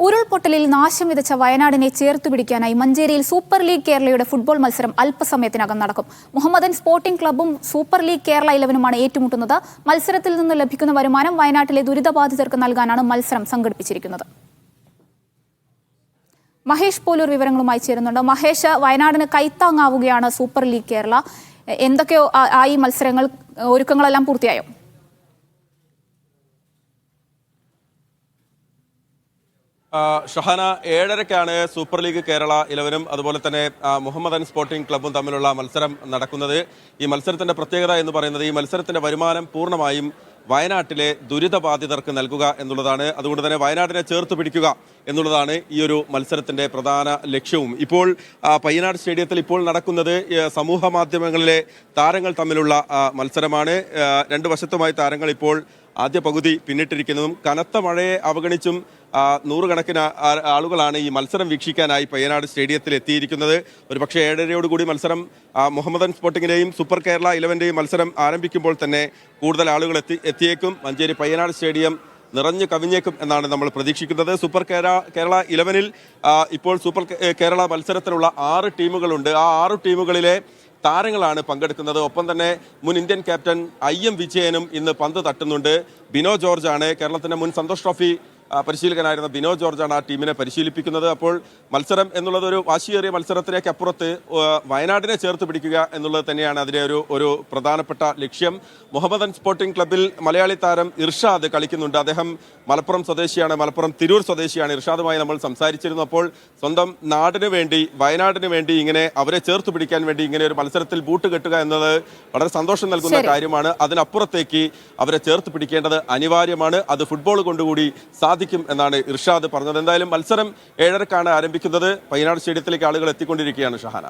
ഉരുൾപൊട്ടലിൽ നാശം വിതച്ച വയനാടിനെ ചേർത്തുപിടിക്കാനായി മഞ്ചേരിയിൽ സൂപ്പർ ലീഗ് കേരളയുടെ ഫുട്ബോൾ മത്സരം അല്പസമയത്തിനകം നടക്കും. മുഹമ്മദൻ സ്പോർട്ടിംഗ് ക്ലബ്ബും സൂപ്പർ ലീഗ് കേരള 11-ഉമാണ് ഏറ്റുമുട്ടുന്നത്. മത്സരത്തിൽ നിന്ന് ലഭിക്കുന്ന വരുമാനം വയനാട്ടിലെ ദുരിതബാധിതർക്ക് നൽകാനാണ് മത്സരം സംഘടിപ്പിച്ചിരിക്കുന്നത്. മഹേഷ് പോലൂർ വിവരങ്ങളുമായി ചേരുന്നുണ്ട്. മഹേഷ്, വയനാടിന് കൈത്താങ്ങാവുകയാണ് സൂപ്പർ ലീഗ് കേരള. എന്തൊക്കെയോ ഈ മത്സരങ്ങൾ ഒരുക്കങ്ങളെല്ലാം പൂർത്തിയായോ? ഷഹാന, 7:30-ക്കാണ് സൂപ്പർ ലീഗ് കേരള 11-ഉം അതുപോലെ തന്നെ മുഹമ്മദൻ സ്പോർട്ടിംഗ് ക്ലബ്ബും തമ്മിലുള്ള മത്സരം നടക്കുന്നത്. ഈ മത്സരത്തിന്റെ പ്രത്യേകത എന്ന് പറയുന്നത് ഈ മത്സരത്തിന്റെ വരുമാനം പൂർണ്ണമായും വയനാട്ടിലെ ദുരിതബാധിതർക്ക് നൽകുക എന്നുള്ളതാണ്. അതുകൊണ്ട് തന്നെ വയനാടിനെ ചേർത്ത് പിടിക്കുക എന്നുള്ളതാണ് ഈ ഒരു മത്സരത്തിന്റെ പ്രധാന ലക്ഷ്യവും. ഇപ്പോൾ പയ്യനാട് സ്റ്റേഡിയത്തിൽ ഇപ്പോൾ നടക്കുന്നത് സമൂഹ മാധ്യമങ്ങളിലെ താരങ്ങൾ തമ്മിലുള്ള മത്സരമാണ്. രണ്ട് വശത്തുമായി താരങ്ങൾ ഇപ്പോൾ ആദ്യ പകുതി പിന്നിട്ടിരിക്കുന്നതും കനത്ത മഴയെ അവഗണിച്ചും നൂറുകണക്കിന് ആളുകളാണ് ഈ മത്സരം വീക്ഷിക്കാനായി പയ്യനാട് സ്റ്റേഡിയത്തിൽ എത്തിയിരിക്കുന്നത്. ഒരുപക്ഷെ 7:30യോടുകൂടി മത്സരം മുഹമ്മദൻ സ്പോർട്ടിങ്ങിന്റെയും സൂപ്പർ കേരള 11-ന്റെയും മത്സരം ആരംഭിക്കുമ്പോൾ തന്നെ കൂടുതൽ ആളുകൾ എത്തിയേക്കും. മഞ്ചേരി പയ്യനാട് സ്റ്റേഡിയം നിറഞ്ഞു കവിഞ്ഞേക്കും എന്നാണ് നമ്മൾ പ്രതീക്ഷിക്കുന്നത്. സൂപ്പർ കേരള 11-ൽ ഇപ്പോൾ സൂപ്പർ കേരള മത്സരത്തിനുള്ള 6 ടീമുകളുണ്ട്. ആ 6 ടീമുകളിലെ താരങ്ങളാണ് പങ്കെടുക്കുന്നത്. ഒപ്പം തന്നെ മുൻ ഇന്ത്യൻ ക്യാപ്റ്റൻ IM വിജയനും ഇന്ന് പന്ത് തട്ടുന്നുണ്ട്. ബിനോ ജോർജാണ്, കേരളത്തിന്റെ മുൻ സന്തോഷ് ട്രോഫി പരിശീലകനായിരുന്ന ബിനോ ജോർജാണ് ആ ടീമിനെ പരിശീലിപ്പിക്കുന്നത്. അപ്പോൾ മത്സരം എന്നുള്ളത് ഒരു വാശിയേറിയ മത്സരത്തിലേക്ക് അപ്പുറത്ത് വയനാടിനെ ചേർത്ത് പിടിക്കുക എന്നുള്ളത് തന്നെയാണ് അതിലെ ഒരു പ്രധാനപ്പെട്ട ലക്ഷ്യം. മുഹമ്മദൻ സ്പോർട്ടിംഗ് ക്ലബ്ബിൽ മലയാളി താരം ഇർഷാദ് കളിക്കുന്നുണ്ട്. അദ്ദേഹം മലപ്പുറം സ്വദേശിയാണ്, മലപ്പുറം തിരൂർ സ്വദേശിയാണ്. ഇർഷാദുമായി നമ്മൾ സംസാരിച്ചിരുന്നു. അപ്പോൾ സ്വന്തം നാടിന് വേണ്ടി, വയനാടിന് വേണ്ടി ഇങ്ങനെ അവരെ ചേർത്ത് പിടിക്കാൻ വേണ്ടി ഇങ്ങനെ ഒരു മത്സരത്തിൽ ബൂട്ട് കെട്ടുക എന്നത് വളരെ സന്തോഷം നൽകുന്ന കാര്യമാണ്. അതിനപ്പുറത്തേക്ക് അവരെ ചേർത്ത് പിടിക്കേണ്ടത് അനിവാര്യമാണ്. അത് ഫുട്ബോൾ കൊണ്ടുകൂടി സാധിക്കും എന്നാണ് ഇർഷാദ് പറഞ്ഞത്. എന്തായാലും മത്സരം 7:30-ക്കാണ് ആരംഭിക്കുന്നത്. പയ്യനാട് സ്റ്റേഡിയത്തിലേക്ക് ആളുകൾ എത്തിക്കൊണ്ടിരിക്കുകയാണ് ഷഹാന.